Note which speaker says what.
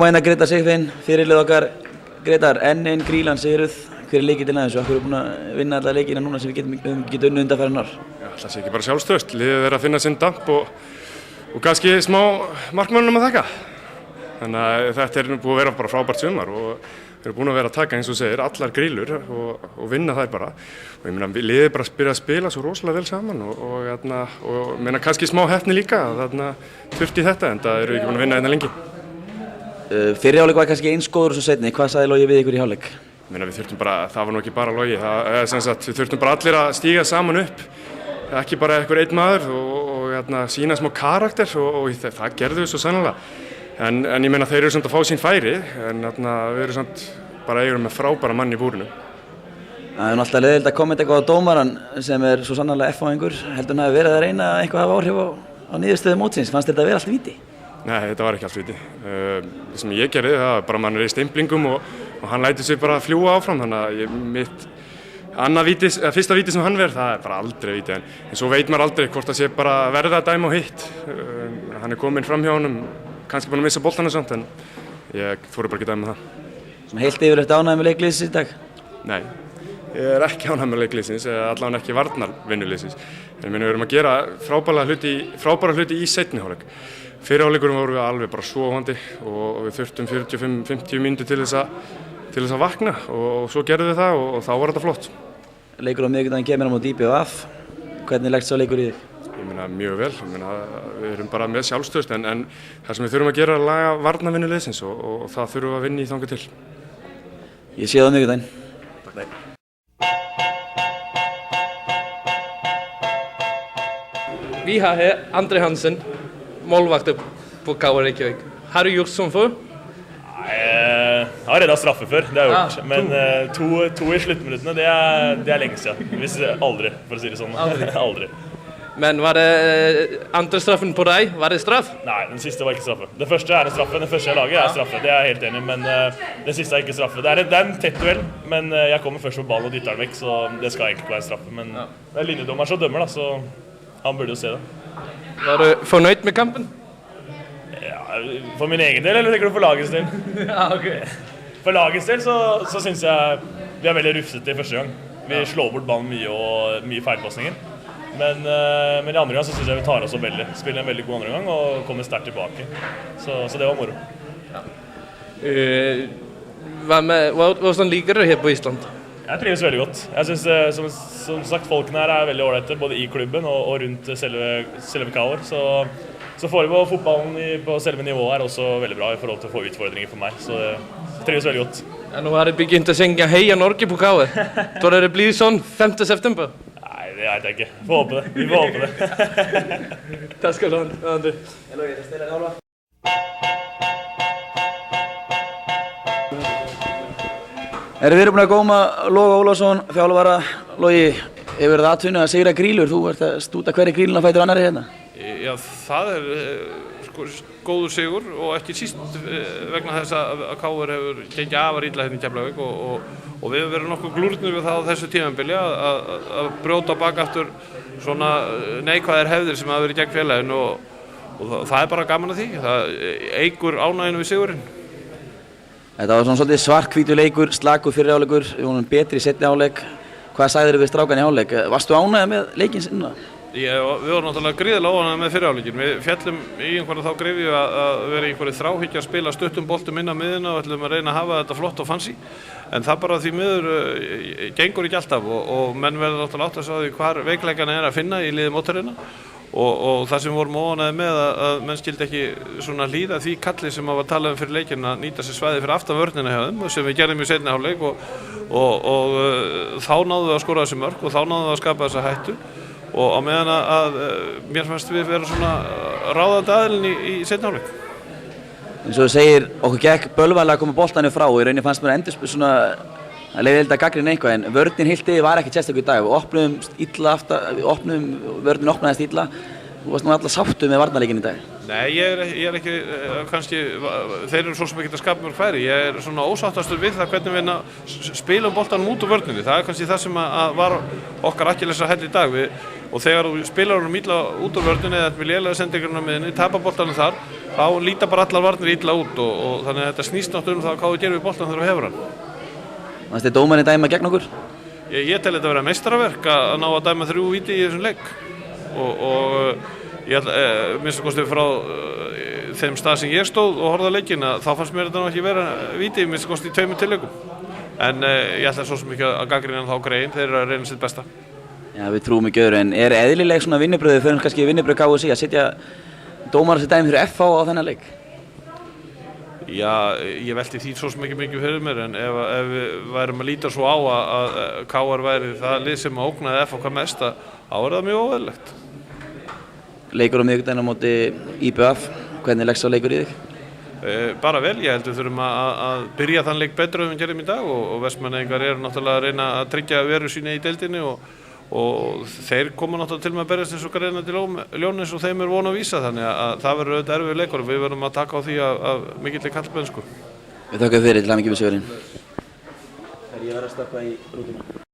Speaker 1: hérna Grétar Sigfinnur, fyrirlið okkar. Grétar, enn einn Grýlan sigruð. Hver lykillinn að þessu? Af hverju búin að vinna alla leikina núna sem við getum unnið undanfarin ár?
Speaker 2: Já, það sé ekki bara sjálfstraust. Liðið að finna sinn damp og kannski smá markmönnum að þakka. Þannig að þetta búið að vera bara frábært sumar og við erum búin að vera að taka eins og segir allar Grýlur og vinna þær bara. Og ég meina, liðið bara byrja að spila svo rosalega vel saman og meina kannski smá heppni líka þarna þurfti þetta en það eru ekki búin að vinna hérna lengi.
Speaker 1: Fyrri hálfleik var kannski eins góður og svo seinni. Hvað sagði Logi við ykkur í hálfleik?
Speaker 2: Við þurftum bara, það var nú ekki bara Logi, við þurftum bara allir að stíga saman upp, ekki bara einhver einn maður og sýna smá karakter og það gerðum við svo sannlega. En ég meina þeir eru samt að fá sín færi, en við erum samt bara eiginlega með frábæra mann í búrinu.
Speaker 1: Það er alltaf leiðilegt að kommenta eitthvað á dómarann sem er svo sannarlega F-fáingur. Heldur hann hafi verið að reyna eitthvað að hafa áhrif á niðurstöðu mótsins? Fannst þetta að vera allt víti?
Speaker 2: Nei, þetta var ekki allt víti. Það sem ég gerði, það var bara mann er í stimplingum og hann lætur sig bara fljúga áfram, þannig að mitt fyrsta víti sem hann verð, það er bara aldrei víti. En svo veit maður aldrei hvort það sé bara verða að dæma á hitt. Hann er kominn fram hjá honum, kannski búinn að missa boltana samt, en ég þori bara ekki að dæma það.
Speaker 1: Sem heilt yfir eftir ánægð með leikliðsins í dag?
Speaker 2: Nei, ég er ekki ánægð með leikliðsins, allavega ekki varnarvinnuliðsins. En við erum að gera frábæra hluti í seinni hálfleik. Fyrri hálfleikurinn vorum við alveg bara sofandi og við þurftum 45-50 mínútur til þess að vakna og svo gerðum við það og þá var þetta flott.
Speaker 1: Leikur á miðvikudaginn kemur á móti IBVF. Hvernig leggst sá leikur í þig?
Speaker 2: Ég meina mjög vel, við erum bara með sjálfstraust en það sem við þurfum að gera er að laga varnarvinnuliðsins og það þurfum við að vinna í þangað til.
Speaker 1: Ég sé það á miðvikudaginn.
Speaker 2: Takk.
Speaker 3: Vi har her André Hansen, målvakt på KR Reykjavik. Har du gjort sånn før?
Speaker 4: Nei, jeg har reddet straffe før, det har jeg gjort. Men to i sluttminuttene, det er lenge siden. Hvis aldri, for å si det sånn. Aldri.
Speaker 3: Men var det andre straffen på deg? Var det straff?
Speaker 4: Nei, den siste var ikke straffe. Det første er en straffe, den første jeg lager er straffe. Det er jeg helt enig i, men den siste er ikke straffe. Det er en tett duell, men jeg kommer først på ballen og dytter den vekk, så det skal egentlig være straffe. Men det er linjedommeren som dømmer, da, så han burde jo se det.
Speaker 3: Var du fornøyd med kampen?
Speaker 4: Ja, for min egen del, eller tenker du for lagets del?
Speaker 3: Ja, ok.
Speaker 4: For lagets del så synes jeg vi er veldig rufsete i første gang. Vi slår bort ballen mye og mye feilpassninger. Men i andre gang så synes jeg vi tar oss opp veldig. Spiller en veldig god andre gang og kommer sterkt tilbake. Så det var moro.
Speaker 3: Ja. Hvordan liker du her på Island?
Speaker 4: Jeg trives veldig godt. Jeg synes, som sagt, folkene her er veldig ålreite, både i klubben og rundt selve KR. Så foregår fotballen på selve nivået her også veldig bra i forhold til å få utfordringer for meg. Så jeg trives veldig godt.
Speaker 3: Ja, nå har det begynt å synge Heia Norge på KR. Tror det blir sånn 5. september?
Speaker 4: Nei, det vet jeg ikke. Vi får håpe det.
Speaker 3: Takk skal du ha, André.
Speaker 1: Við erum búin að góma Loga Ólafsson, þjálfara. Logi, hefur það atvinnu að sigra Grýlur? Þú ert að stúta hverju Grýluna fætur annarri hérna?
Speaker 5: Já, það góður sigur og ekki síst vegna þess að KR hefur gengið afar illa hérna í Keflavík og við hefur verið nokkuð glúrnir við það á þessu tímabili að brjóta bak aftur svona neikvæðir hefðir sem hafa verið gegn félaginu og það er bara gaman að því. Það eykur ánægjuna við sigurinn.
Speaker 1: Þetta var svona svolítið svarthvítur leikur, slakur fyrri hálfleikur, við vorum betri í seinni hálfleik. Hvað sagðirðu við strákan í hálfleik? Varstu ánægður með leikinn sinna?
Speaker 5: Við vorum náttúrulega gríðarlega óánægðir með fyrri hálfleikin. Við féllum í einhverju þá greifi að vera í einhverju þráhyggju að spila stuttum boltum inn á miðjuna og ætlum að reyna að hafa þetta flott og fancy. En það bara því miður gengur ekki alltaf og menn verður náttúrulega átt að sjá því hvar veikleikana er að finna í liði mótherjana. Og það sem við vorum óánægðir með að menn skildi ekki svona hlýða því kalli sem var talað fyrir leikinn að nýta sér svæði fyrir aftan vörnina hjá þeim sem við gerðum í seinni hálfleik og þá náðum við að skora þessi mörk og þá náðum við að skapa þessa hættu og á meðan að mér fannst við vera svona ráðandi aðilinn í seinni hálfleik.
Speaker 1: Eins og þú segir, okkur gekk bölvanlega að koma boltanum frá og í rauninni fannst mér endur svona það leiði held að gagnrýna eitthvað en vörnin hildi var ekki sérstaklega í dag. Við opnuðum vörnin opnaðist illa. Þú varst nú alla sáttu með varnarleikinn í dag.
Speaker 5: Nei, ég er ekki, kannski, þeir eru svo sem ekki að skapa mörg færi. Ég er svona ósáttastur við það hvernig við spilum boltanum út úr vörninni. Það er kannski það sem var okkar akkilesar hæll í dag. Og þegar þú spilar honum illa út úr vörninni eða með lélega sendingarna miðinni, tapar boltanum þar, þá líta bara allar varnir illa út og þannig að þetta snýst náttúrulega það hvað þú gerir við boltan þegar þú hefur hann.
Speaker 1: Fannst þér dómarinn dæma gegn okkur?
Speaker 5: Ég tel þetta að vera meistaraverk að ná að dæma 3 víti í þessum leik og ég minnst að kosti frá þeim stað sem ég stóð og horfði á leikinn að þá fannst mér þetta nú ekki vera víti minnst að kosti í 2 tilleikum en ég ætla svo sem ekki að gagnrýna þá grein, þeir eru að reyna sitt besta.
Speaker 1: Já, við trúum ekki öðru en er eðlileg svona vinnubröðu fyrir kannski vinnubröð KSÍ að setja dómara sem dæmi fyrir FH á þennan leik?
Speaker 5: Já, ég velti því svo sem ekki mikið fyrir mér en ef við værum að líta svo á að KR væri það lið sem ógnaði FH hvað mest þá er það mjög óeðlilegt.
Speaker 1: Leikur á miðvikudaginn á móti IBF, hvernig leggst sá leikur í þig?
Speaker 5: Bara vel, ég held við þurfum að byrja þann leik betur en við gerum í dag og Vestmannaeyingar eru náttúrulega að reyna að tryggja veru sína í deildinni og þeir koma náttúrulega til með að berjast eins og reyna til ljónis og þeim er von að vísa þannig að það verður auðvitað erfiður leikur og við verðum að taka á því af mikilli karlmennsku.
Speaker 1: Við þakka fyrir til hamingju með sigurinn. Ég verð að stökkva í rútuna.